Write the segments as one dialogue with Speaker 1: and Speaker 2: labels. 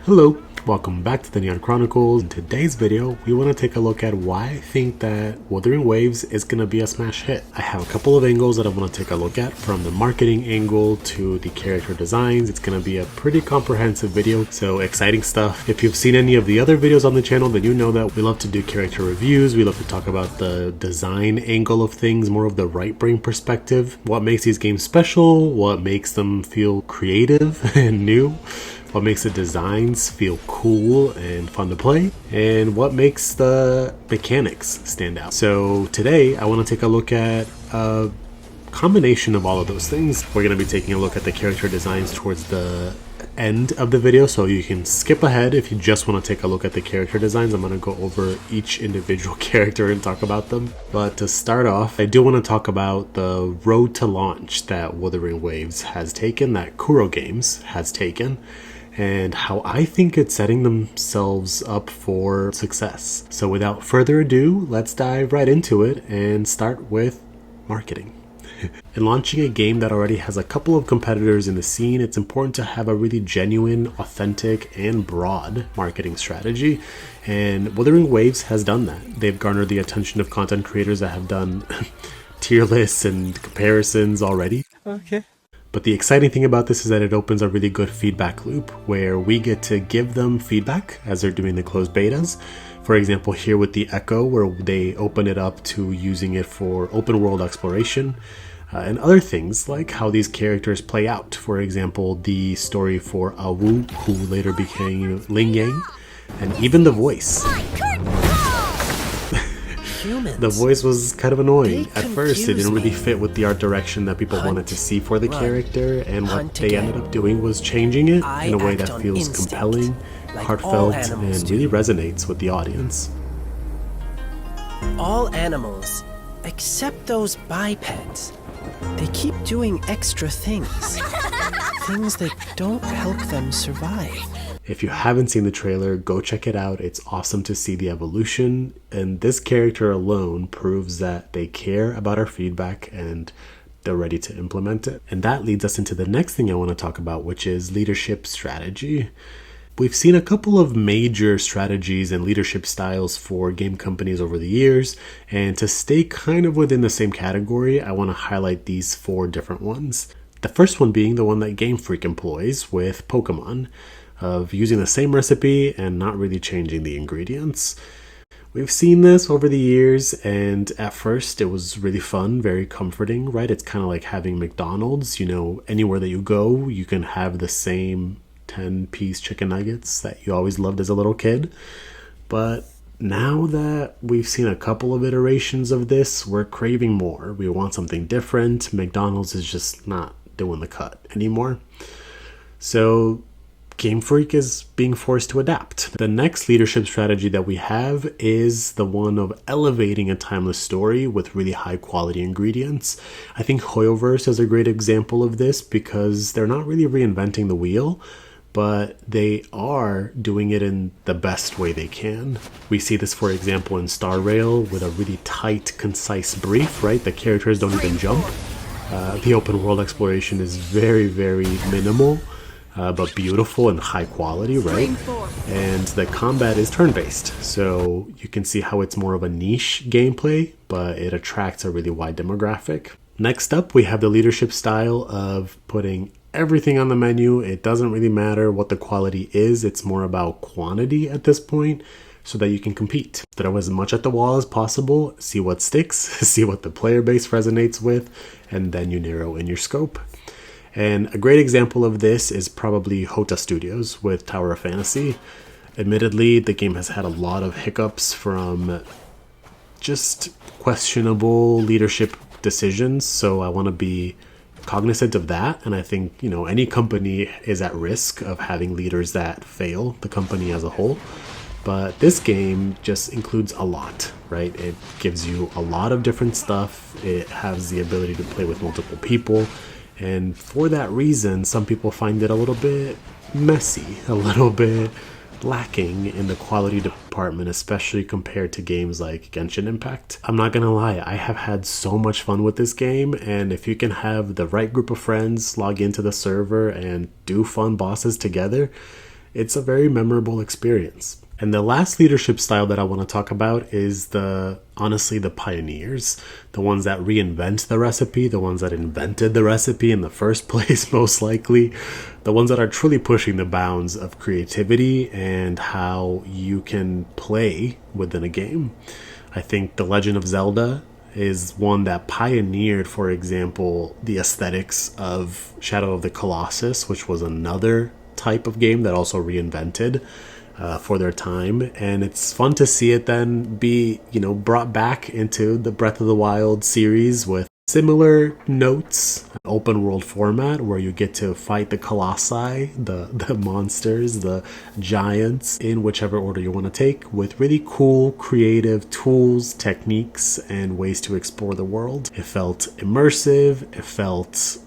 Speaker 1: Hello, welcome back to the Neon Chronicles. In today's video, we want to take a look at why I think that Wuthering Waves is going to be a smash hit. I have a couple of angles that I want to take a look at, from the marketing angle to the character designs. It's going to be a pretty comprehensive video, so exciting stuff. If you've seen any of the other videos on the channel, then you know that we love to do character reviews. We love to talk about the design angle of things, more of the right brain perspective. What makes these games special, what makes them feel creative and new, what makes the designs feel cool and fun to play, and what makes the mechanics stand out. So today I want to take a look at a combination of all of those things. We're going to be taking a look at the character designs towards the end of the video, so you can skip ahead if you just want to take a look at the character designs. I'm going to go over each individual character and talk about them. But to start off, I do want to talk about the road to launch that Wuthering Waves has taken, that Kuro Games has taken, and how I think it's setting themselves up for success. So without further ado, let's dive right into it and start with marketing. In launching a game that already has a couple of competitors in the scene, it's important to have a really genuine, authentic, and broad marketing strategy. And Wuthering Waves has done that. They've garnered the attention of content creators that have done tier lists and comparisons already.
Speaker 2: Okay.
Speaker 1: But the exciting thing about this is that it opens a really good feedback loop where we get to give them feedback as they're doing the closed betas. For example, here with the Echo, where they open it up to using it for open world exploration, and other things like how these characters play out. For example, the story for Awu, who later became Ling Yang, and even the voice. The voice was kind of annoying. At first, it didn't really fit with the art direction that people wanted to see for the character, and what they ended up doing was changing it in a way that feels compelling, heartfelt, and really resonates with the audience.
Speaker 2: All animals, except those bipeds, they keep doing extra things. Things that don't help them survive.
Speaker 1: If you haven't seen the trailer, go check it out. It's awesome to see the evolution, and this character alone proves that they care about our feedback and they're ready to implement it. And that leads us into the next thing I want to talk about, which is leadership strategy. We've seen a couple of major strategies and leadership styles for game companies over the years, and to stay kind of within the same category, I want to highlight these 4 different ones. The first one being the one that Game Freak employs with Pokemon, of using the same recipe and not really changing the ingredients. We've seen this over the years, and at first it was really fun, very comforting, right? It's kind of like having McDonald's. You know, anywhere that you go, you can have the same 10-piece chicken nuggets that you always loved as a little kid. But now that we've seen a couple of iterations of this, we're craving more. We want something different. McDonald's is just not doing the cut anymore. So Game Freak is being forced to adapt. The next leadership strategy that we have is the one of elevating a timeless story with really high quality ingredients. I think Hoyoverse is a great example of this because they're not really reinventing the wheel, but they are doing it in the best way they can. We see this, for example, in Star Rail with a really tight, concise brief, right? The characters don't even jump. The open world exploration is very, very minimal. But beautiful and high quality, right? And the combat is turn-based, so you can see how it's more of a niche gameplay, but it attracts a really wide demographic. Next up, we have the leadership style of putting everything on the menu. It doesn't really matter what the quality is, it's more about quantity at this point, so that you can compete. Throw as much at the wall as possible, see what sticks, see what the player base resonates with, and then you narrow in your scope. And a great example of this is probably Hota Studios with Tower of Fantasy. Admittedly, the game has had a lot of hiccups from just questionable leadership decisions, so I want to be cognizant of that. And I think, you know, any company is at risk of having leaders that fail the company as a whole. But this game just includes a lot, right? It gives you a lot of different stuff. It has the ability to play with multiple people. And for that reason, some people find it a little bit messy, a little bit lacking in the quality department, especially compared to games like Genshin Impact. I'm not gonna lie, I have had so much fun with this game, and if you can have the right group of friends log into the server and do fun bosses together, it's a very memorable experience. And the last leadership style that I want to talk about is honestly the pioneers, the ones that reinvent the recipe, the ones that invented the recipe in the first place, most likely, the ones that are truly pushing the bounds of creativity and how you can play within a game. I think The Legend of Zelda is one that pioneered, for example, the aesthetics of Shadow of the Colossus, which was another type of game that also reinvented for their time. And it's fun to see it then be, brought back into the Breath of the Wild series with similar notes, open world format where you get to fight the colossi, the monsters, the giants in whichever order you want to take, with really cool creative tools, techniques, and ways to explore the world. It felt immersive, it felt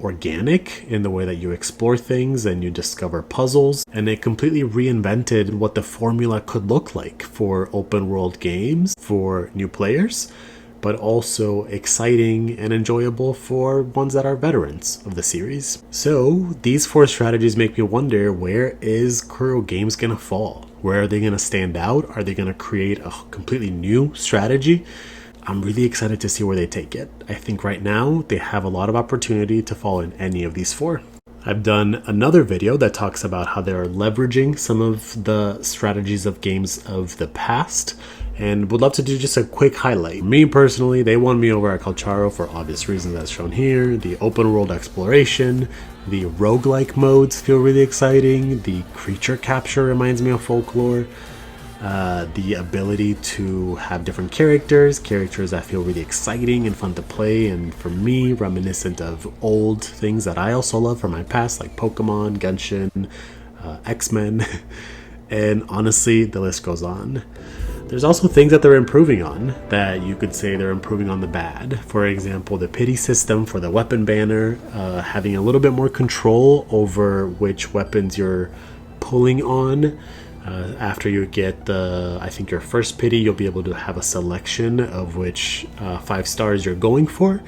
Speaker 1: organic in the way that you explore things and you discover puzzles, and it completely reinvented what the formula could look like for open world games for new players, but also exciting and enjoyable for ones that are veterans of the series. So these 4 strategies make me wonder, where is Kuro Games gonna fall? Where are they gonna stand out? Are they gonna create a completely new strategy? I'm really excited to see where they take it. I think right now they have a lot of opportunity to fall in any of these 4. I've done another video that talks about how they're leveraging some of the strategies of games of the past, and would love to do just a quick highlight. Me personally, they won me over at Calcharo for obvious reasons as shown here. The open world exploration, the roguelike modes feel really exciting, the creature capture reminds me of Folklore, the ability to have different characters that feel really exciting and fun to play, and for me, reminiscent of old things that I also love from my past, like Pokemon, Genshin, X-Men, and honestly, the list goes on. There's also things that they're improving on that you could say they're improving on the bad. For example, the pity system for the weapon banner, having a little bit more control over which weapons you're pulling on. After you get your first pity, you'll be able to have a selection of which 5 stars you're going for.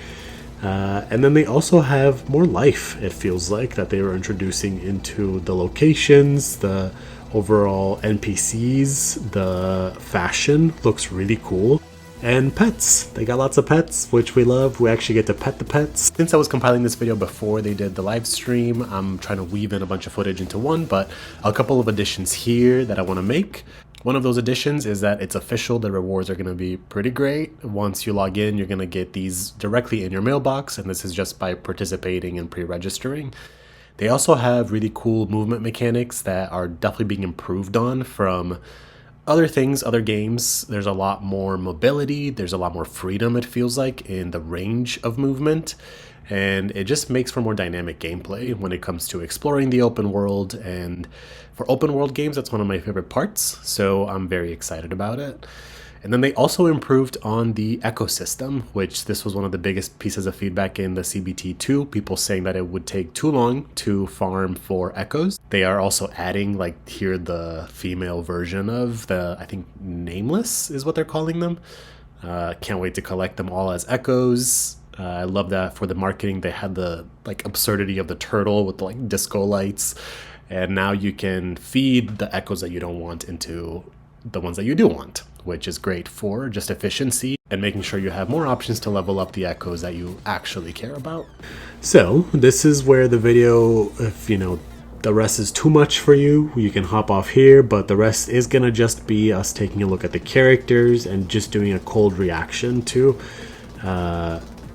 Speaker 1: And then they also have more life, it feels like, that they were introducing into the locations, the overall NPCs, the fashion looks really cool. And pets. They got lots of pets, which we love. We actually get to pet the pets. Since I was compiling this video before they did the live stream, I'm trying to weave in a bunch of footage into one, but a couple of additions here that I want to make. One of those additions is that it's official. The rewards are going to be pretty great. Once you log in, you're going to get these directly in your mailbox, and this is just by participating and pre-registering. They also have really cool movement mechanics that are definitely being improved on from other things, other games. There's a lot more mobility, there's a lot more freedom, it feels like, in the range of movement, and it just makes for more dynamic gameplay when it comes to exploring the open world. And for open world games, that's one of my favorite parts, so I'm very excited about it. And then they also improved on the ecosystem, which this was one of the biggest pieces of feedback in the CBT2, people saying that it would take too long to farm for echoes. They are also adding, like here, the female version of the, I think, Nameless is what they're calling them. Can't wait to collect them all as echoes. I love that for the marketing. They had the absurdity of the turtle with the disco lights, and now you can feed the echoes that you don't want into the ones that you do want, which is great for just efficiency and making sure you have more options to level up the echoes that you actually care about. So this is where the video, if the rest is too much for you, you can hop off here, but the rest is gonna just be us taking a look at the characters and just doing a cold reaction to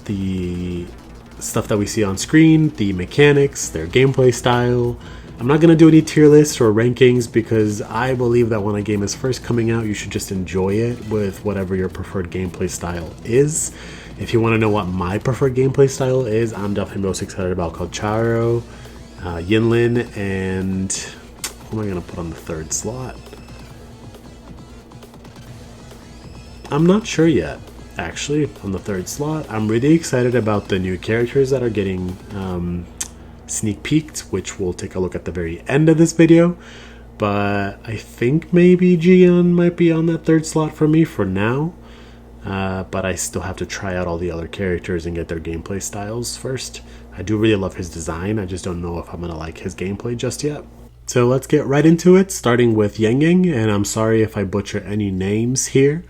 Speaker 1: the stuff that we see on screen, the mechanics, their gameplay style. I'm not going to do any tier lists or rankings because I believe that when a game is first coming out, you should just enjoy it with whatever your preferred gameplay style is. If you want to know what my preferred gameplay style is, I'm definitely most excited about Calcharo, Yinlin, and who am I going to put on the 3rd slot? I'm not sure yet, actually, on the 3rd slot. I'm really excited about the new characters that are getting sneak peeked, which we'll take a look at the very end of this video, but I think maybe Gion might be on that 3rd slot for me for now, but I still have to try out all the other characters and get their gameplay styles first. I do really love his design, I just don't know if I'm gonna like his gameplay just yet. So let's get right into it, starting with Yang Yang, and I'm sorry if I butcher any names here.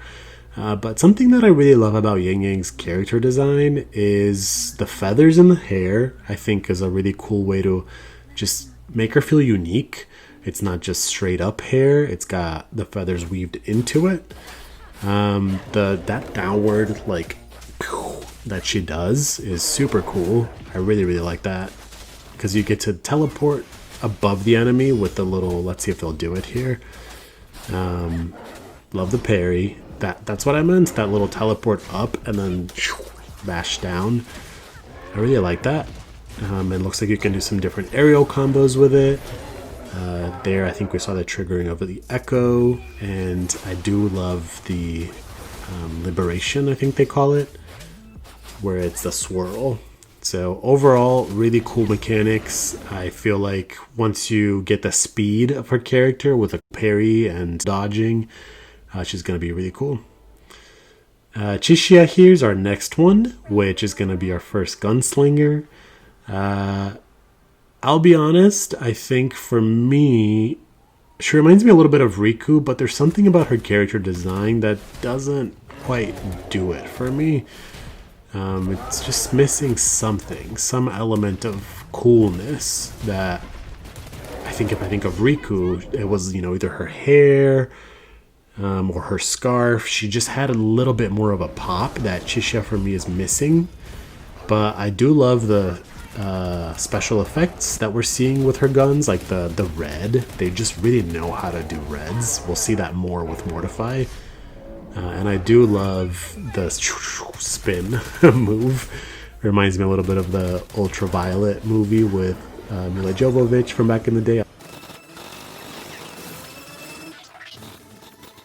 Speaker 1: But something that I really love about Yang Yang's character design is the feathers in the hair. I think is a really cool way to just make her feel unique. It's not just straight up hair, it's got the feathers weaved into it. That downward like that she does is super cool. I really like that because you get to teleport above the enemy with the little, let's see if they'll do it here. Love the parry. That's what I meant, that little teleport up and then bash down. I really like that. It looks like you can do some different aerial combos with it. There I think we saw the triggering of the echo, and I do love the liberation, I think they call it, where it's the swirl. So overall, really cool mechanics. I feel like once you get the speed of her character with a parry and dodging, she's going to be really cool. Chishia here's our next one, which is going to be our first gunslinger. I'll be honest, I think for me, she reminds me a little bit of Riku, but there's something about her character design that doesn't quite do it for me. It's just missing something, some element of coolness that I think if I think of Riku, it was, either her hair or her scarf. She just had a little bit more of a pop that Chisha for me is missing. But I do love the special effects that we're seeing with her guns, like the red. They just really know how to do reds. We'll see that more with Mortify. And I do love the spin move. Reminds me a little bit of the Ultraviolet movie with Mila Jovovich from back in the day.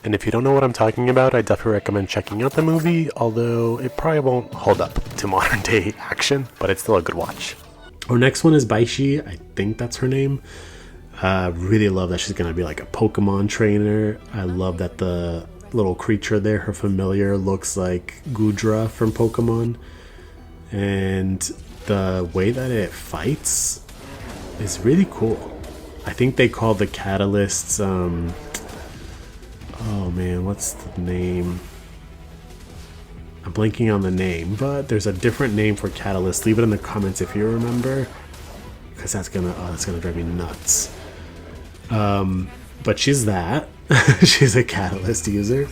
Speaker 1: And if you don't know what I'm talking about, I definitely recommend checking out the movie, although it probably won't hold up to modern day action, but it's still a good watch. Our next one is Baishi, I think that's her name. Really love that she's going to be like a Pokemon trainer. I love that the little creature there, her familiar, looks like Gudra from Pokemon. And the way that it fights is really cool. I think they call the catalysts, oh man, what's the name? I'm blanking on the name, but there's a different name for catalyst. Leave it in the comments if you remember, because that's gonna drive me nuts. But she's that. She's a catalyst user,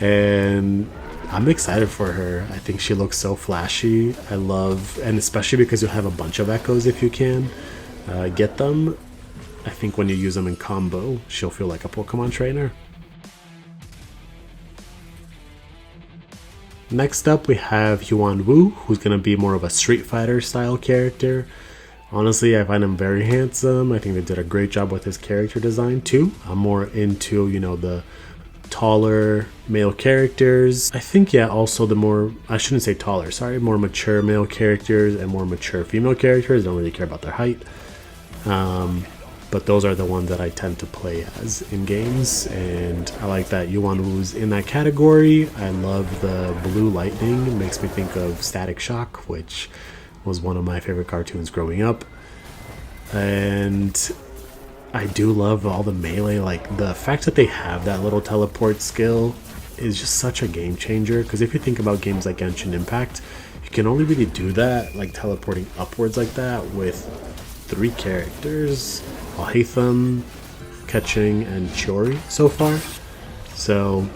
Speaker 1: and I'm excited for her. I think she looks so flashy. I love, and especially because you'll have a bunch of echoes if you can get them. I think when you use them in combo, she'll feel like a Pokemon trainer. Next up, we have Yuan Wu, who's going to be more of a Street Fighter style character. Honestly, I find him very handsome. I think they did a great job with his character design too. I'm more into, the taller male characters. I think, yeah, also the more, I shouldn't say taller, sorry, more mature male characters and more mature female characters. Don't really care about their height. But those are the ones that I tend to play as in games, and I like that Yuan Wu's in that category. I love the blue lightning. It makes me think of Static Shock, which was one of my favorite cartoons growing up. And I do love all the melee, like the fact that they have that little teleport skill is just such a game changer, because if you think about games like Genshin Impact, you can only really do that, like teleporting upwards like that, with 3 characters, Alhaitham, Ketching, and Chiori so far. So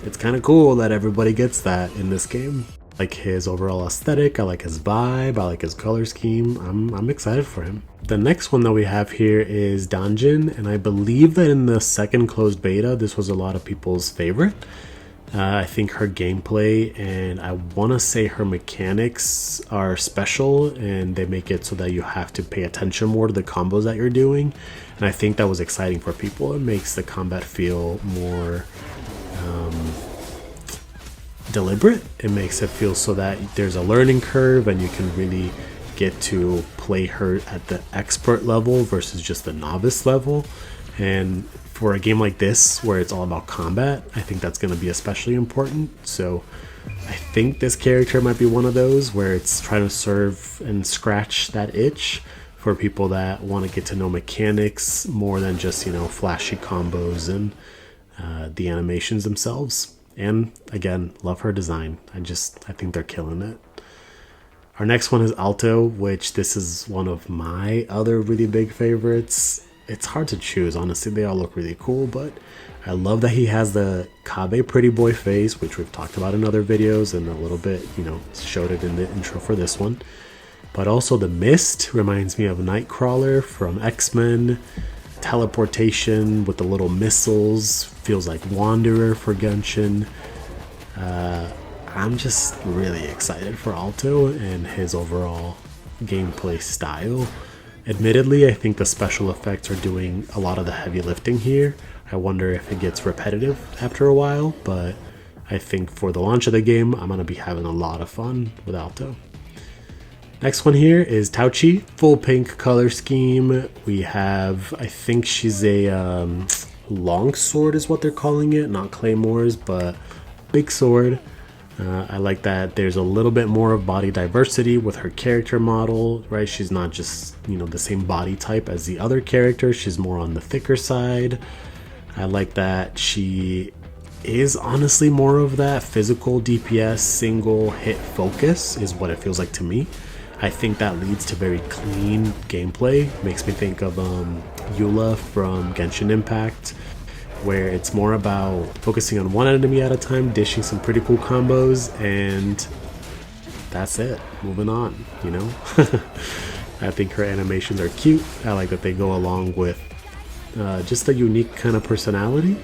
Speaker 1: it's kind of cool that everybody gets that in this game. I like his overall aesthetic, I like his vibe, I like his color scheme. I'm excited for him. The next one that we have here is Danjin, and I believe that in the second closed beta, this was a lot of people's favorite. I think her gameplay and I want to say her mechanics are special, and they make it so that you have to pay attention more to the combos that you're doing, and I think that was exciting for people. It makes the combat feel more deliberate. It makes it feel so that there's a learning curve and you can really get to play her at the expert level versus just the novice level. And for a game like this where it's all about combat, I think that's going to be especially important. So I think this character might be one of those where it's trying to serve and scratch that itch for people that want to get to know mechanics more than just, you know, flashy combos and the animations themselves. And again, love her design. I think they're killing it. Our next one is Alto, which this is one of my other really big favorites. It's hard to choose, honestly. They all look really cool, but I love that he has the Kabe pretty boy face, which we've talked about in other videos and a little bit, you know, showed it in the intro for this one. But also the mist reminds me of Nightcrawler from X-Men. Teleportation with the little missiles feels like Wanderer for Genshin. I'm just really excited for Alto and his overall gameplay style. Admittedly, I think the special effects are doing a lot of the heavy lifting here. I wonder if it gets repetitive after a while, but I think for the launch of the game, I'm going to be having a lot of fun with Alto. Next one here is Tauchi, full pink color scheme. We have, I think she's a longsword is what they're calling it, not claymores, but big sword. I like that there's a little bit more of body diversity with her character model, right? She's not just, you know, the same body type as the other characters. She's more on the thicker side. I like that she is honestly more of that physical DPS single hit focus is what it feels like to me. I think that leads to very clean gameplay. Makes me think of Eula from Genshin Impact, where it's more about focusing on one enemy at a time, dishing some pretty cool combos, and that's it. Moving on, you know? I think her animations are cute. I like that they go along with just a unique kind of personality,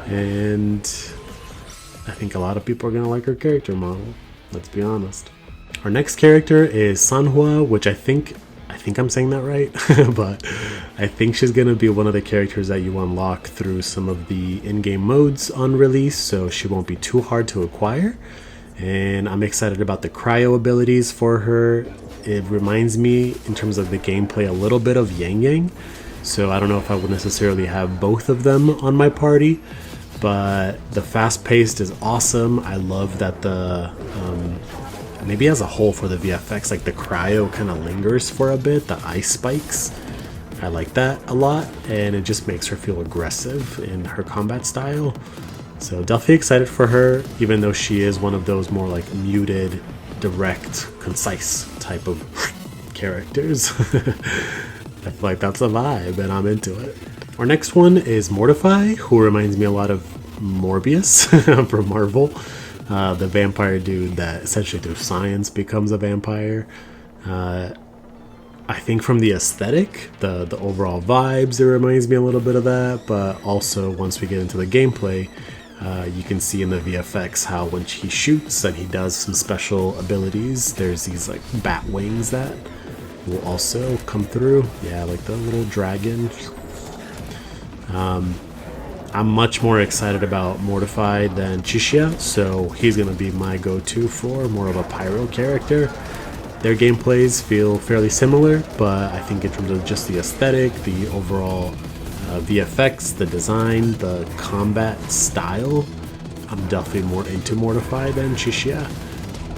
Speaker 1: and I think a lot of people are going to like her character model. Let's be honest. Our next character is Sanhua, which I think I'm saying that right, but I think she's going to be one of the characters that you unlock through some of the in-game modes on release, so she won't be too hard to acquire. And I'm excited about the cryo abilities for her. It reminds me, in terms of the gameplay, a little bit of Yang Yang, so I don't know if I would necessarily have both of them on my party, but the fast-paced is awesome. I love that the maybe as a whole for the VFX, like the cryo kind of lingers for a bit, the ice spikes. I like that a lot, and it just makes her feel aggressive in her combat style. So definitely excited for her, even though she is one of those more like muted, direct, concise type of characters. I feel like that's a vibe, and I'm into it. Our next one is Mortify, who reminds me a lot of Morbius from Marvel. The vampire dude that essentially through science becomes a vampire. I think from the aesthetic, the overall vibes, it reminds me a little bit of that, but also once we get into the gameplay, you can see in the VFX how when he shoots and he does some special abilities, there's these like bat wings that will also come through. Yeah, like the little dragon. I'm much more excited about Mortified than Chishia, so he's going to be my go-to for more of a pyro character. Their gameplays feel fairly similar, but I think in terms of just the aesthetic, the overall VFX, the design, the combat style, I'm definitely more into Mortified than Chishia.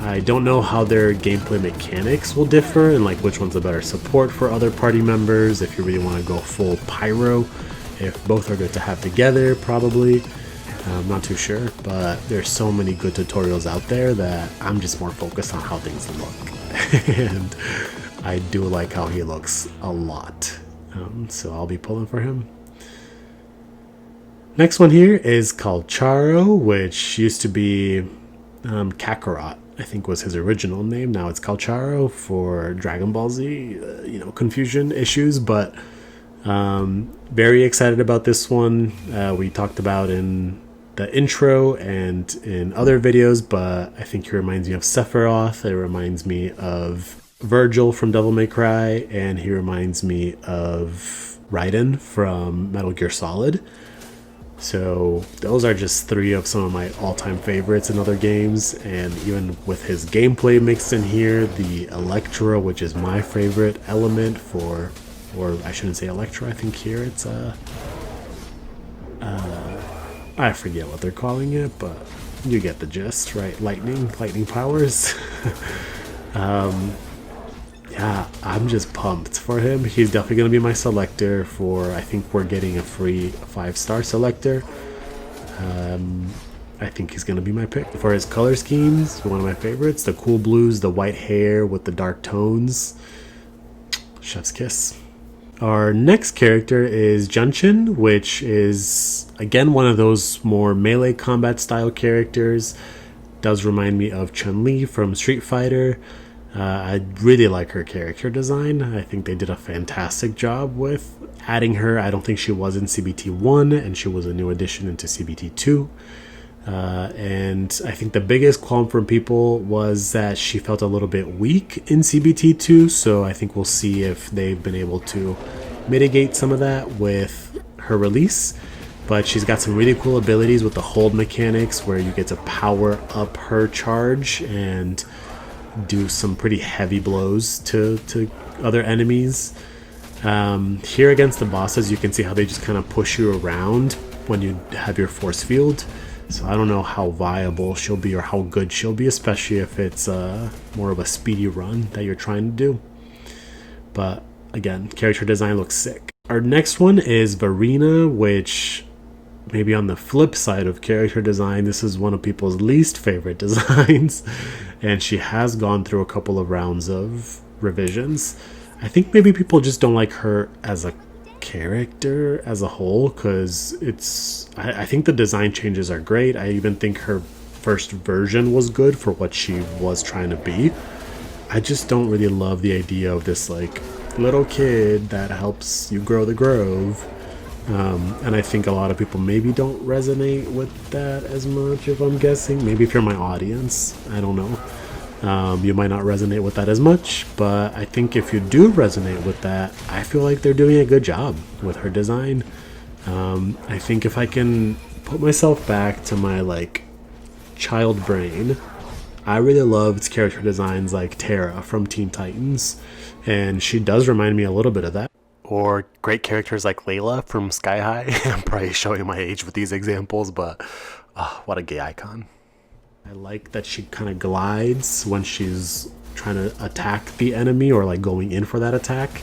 Speaker 1: I don't know how their gameplay mechanics will differ and like which one's the better support for other party members, if you really want to go full pyro. If both are good to have together, probably. I'm not too sure, but there's so many good tutorials out there that I'm just more focused on how things look. And I do like how he looks a lot. So I'll be pulling for him. Next one here is called Charo, which used to be Kakarot, I think was his original name. Now it's called Charo for Dragon Ball Z, confusion issues, but very excited about this one. We talked about in the intro and in other videos, but I think he reminds me of Sephiroth. It reminds me of Virgil from Devil May Cry, and he reminds me of Raiden from Metal Gear Solid. So those are just three of some of my all-time favorites in other games, and even with his gameplay mixed in here, the Electro, which is my favorite element for, or I shouldn't say Electro, I think here it's I forget what they're calling it, but you get the gist, right? Lightning powers. yeah, I'm just pumped for him. He's definitely going to be my selector for, I think we're getting a free 5-star selector. I think he's going to be my pick. For his color schemes, one of my favorites, the cool blues, the white hair with the dark tones. Chef's kiss. Our next character is Junchin, which is, again, one of those more melee combat style characters. Does remind me of Chun-Li from Street Fighter. I really like her character design. I think they did a fantastic job with adding her. I don't think she was in CBT 1, and she was a new addition into CBT 2. And I think the biggest qualm from people was that she felt a little bit weak in CBT 2, so I think we'll see if they've been able to mitigate some of that with her release. But she's got some really cool abilities with the hold mechanics where you get to power up her charge and do some pretty heavy blows to other enemies. Here against the bosses, you can see how they just kind of push you around when you have your force field. So I don't know how viable she'll be or how good she'll be, especially if it's more of a speedy run that you're trying to do. But again, character design looks sick. Our next one is Verena, which maybe on the flip side of character design, this is one of people's least favorite designs. And she has gone through a couple of rounds of revisions. I think maybe people just don't like her as a character as a whole, because I think the design changes are great. I even think her first version was good for what she was trying to be. I just don't really love the idea of this like little kid that helps you grow the grove. And I think a lot of people maybe don't resonate with that as much, if I'm guessing. Maybe if you're my audience, I don't know. You might not resonate with that as much, but I think if you do resonate with that, I feel like they're doing a good job with her design. I think if I can put myself back to my like child brain, I really loved character designs like Terra from Teen Titans, and she does remind me a little bit of that. Or great characters like Layla from Sky High. I'm probably showing my age with these examples, but what a gay icon. I like that she kind of glides when she's trying to attack the enemy or like going in for that attack.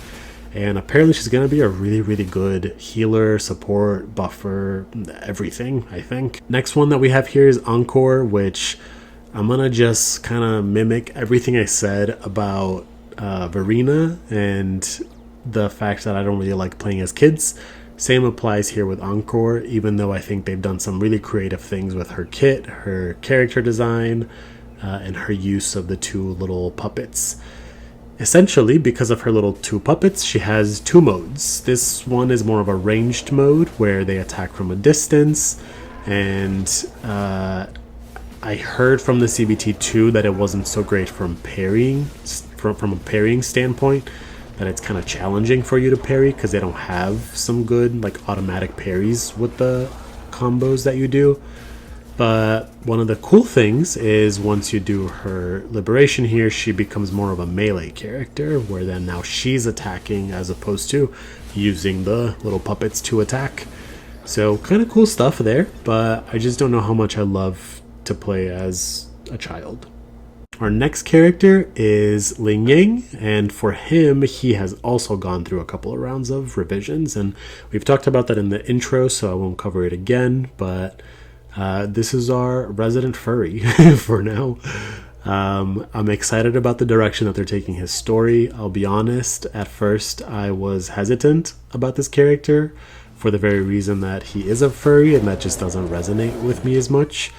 Speaker 1: And apparently she's going to be a really, really good healer, support, buffer, everything, I think. Next one that we have here is Encore, which I'm going to just kind of mimic everything I said about Verena and the fact that I don't really like playing as kids. Same applies here with Encore, even though I think they've done some really creative things with her kit, her character design, and her use of the two little puppets. Essentially, because of her little two puppets, she has two modes. This one is more of a ranged mode where they attack from a distance, and I heard from the CBT2 that it wasn't so great from parrying, from a parrying standpoint, that it's kind of challenging for you to parry because they don't have some good like automatic parries with the combos that you do. But one of the cool things is once you do her liberation here, she becomes more of a melee character, where then now she's attacking as opposed to using the little puppets to attack. So kind of cool stuff there, but I just don't know how much I love to play as a child. Our next character is Ling Yang, and for him, he has also gone through a couple of rounds of revisions, and we've talked about that in the intro, so I won't cover it again, but this is our resident furry for now. I'm excited about the direction that they're taking his story. I'll be honest, at first I was hesitant about this character for the very reason that he is a furry, and that just doesn't resonate with me as much.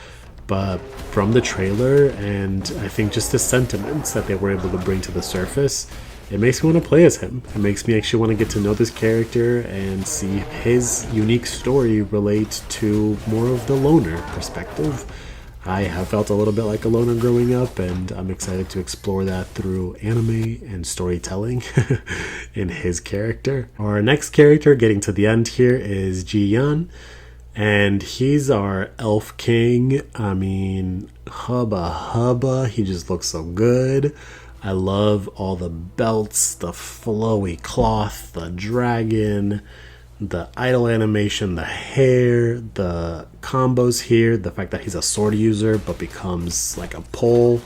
Speaker 1: But from the trailer and I think just the sentiments that they were able to bring to the surface, it makes me want to play as him. It makes me actually want to get to know this character and see his unique story relate to more of the loner perspective. I have felt a little bit like a loner growing up, and I'm excited to explore that through anime and storytelling in his character. Our next character, getting to the end here, is Ji Yan. And he's our elf king. I mean, hubba, he just looks so good. I love all the belts, the flowy cloth, the dragon, the idle animation, the hair, the combos here, the fact that he's a sword user but becomes like a pole.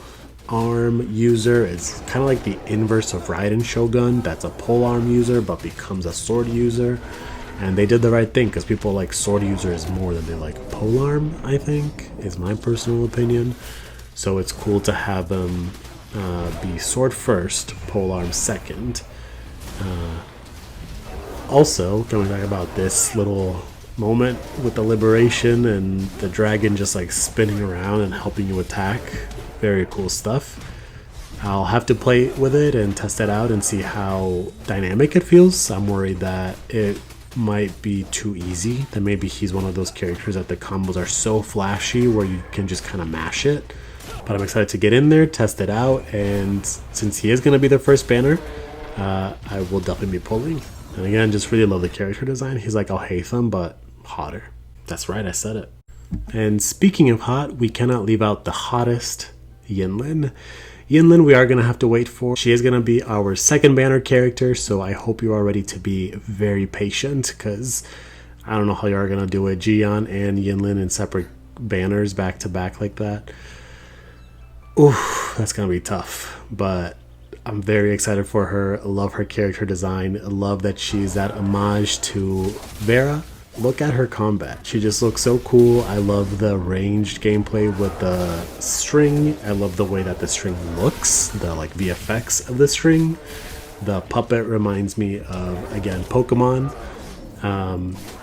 Speaker 1: arm user is kind of like the inverse of Raiden Shogun. That's a pole arm user but becomes a sword user. And they did the right thing because people like sword users more than they like polearm, I think, is my personal opinion. So it's cool to have them be sword first, polearm second. Also, can we talk about this little moment with the liberation and the dragon just like spinning around and helping you attack? Very cool stuff. I'll have to play with it and test it out and see how dynamic it feels. I'm worried that it might be too easy, that maybe he's one of those characters that the combos are so flashy where you can just kind of mash it. But I'm excited to get in there, test it out, and since he is going to be the first banner, I will definitely be pulling. And again, just really love the character design. He's like Al-Haytham, but hotter. That's right, I said it. And speaking of hot, we cannot leave out the hottest, Yinlin. Yinlin we are going to have to wait for. She is going to be our second banner character, so I hope you are ready to be very patient, because I don't know how you are going to do it. Jian and Yinlin in separate banners back to back like that. Oof, that's going to be tough, but I'm very excited for her. I love her character design. I love that she's that homage to Vera. Look at her combat. She just looks so cool. I love the ranged gameplay with the string. I love the way that the string looks, the like VFX of the string. The puppet reminds me of, again, Pokemon.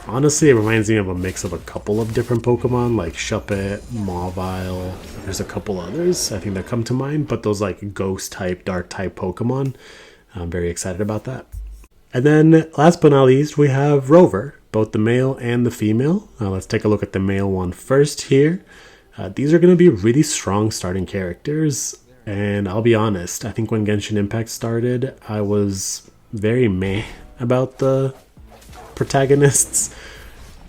Speaker 1: Honestly, it reminds me of a mix of a couple of different Pokemon, like Shuppet, Mawile. There's a couple others I think that come to mind, but those like ghost type, dark type Pokemon. I'm very excited about that. And then last but not least, we have Rover, both the male and the female. Let's take a look at the male one first here. These are going to be really strong starting characters. And I'll be honest, I think when Genshin Impact started, I was very meh about the protagonists.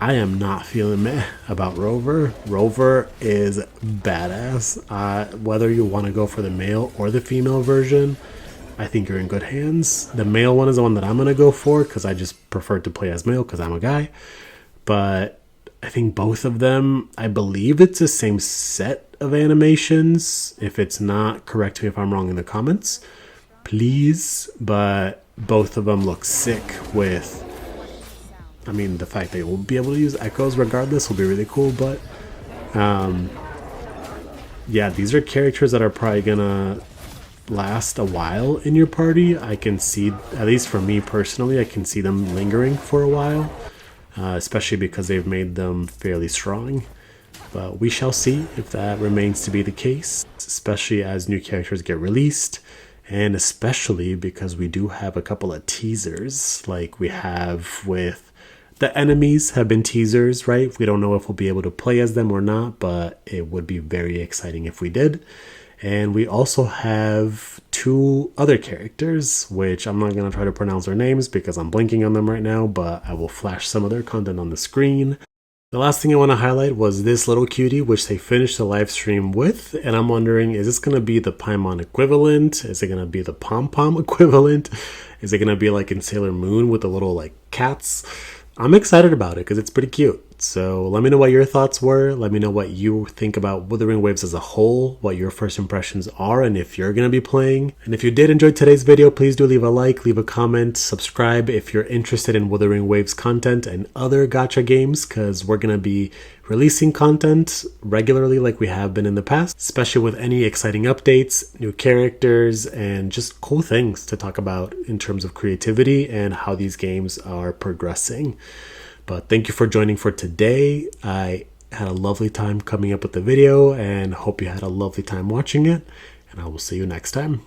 Speaker 1: I am not feeling meh about Rover. Rover is badass. Whether you want to go for the male or the female version, I think you're in good hands. The male one is the one that I'm going to go for because I just prefer to play as male because I'm a guy. But I think both of them, I believe it's the same set of animations. If it's not, correct me if I'm wrong in the comments, please. But both of them look sick with, I mean, the fact they will be able to use echoes regardless will be really cool. But yeah, these are characters that are probably going to last a while in your party. I can see, at least for me personally, I can see them lingering for a while, especially because they've made them fairly strong. But we shall see if that remains to be the case, especially as new characters get released, and especially because we do have a couple of teasers like we have with the enemies have been teasers, right? We don't know if we'll be able to play as them or not, but it would be very exciting if we did. And we also have two other characters, which I'm not going to try to pronounce their names because I'm blanking on them right now, but I will flash some of their content on the screen. The last thing I want to highlight was this little cutie, which they finished the live stream with. And I'm wondering, is this going to be the Paimon equivalent? Is it going to be the Pom-Pom equivalent? Is it going to be like in Sailor Moon with the little like cats? I'm excited about it because it's pretty cute. So let me know what your thoughts were. Let me know what you think about Wuthering Waves as a whole, what your first impressions are, and if you're going to be playing. And if you did enjoy today's video, please do leave a like, leave a comment, subscribe if you're interested in Wuthering Waves content and other gacha games, because we're going to be releasing content regularly like we have been in the past, especially with any exciting updates, new characters, and just cool things to talk about in terms of creativity and how these games are progressing. But thank you for joining for today. I had a lovely time coming up with the video and hope you had a lovely time watching it. And I will see you next time.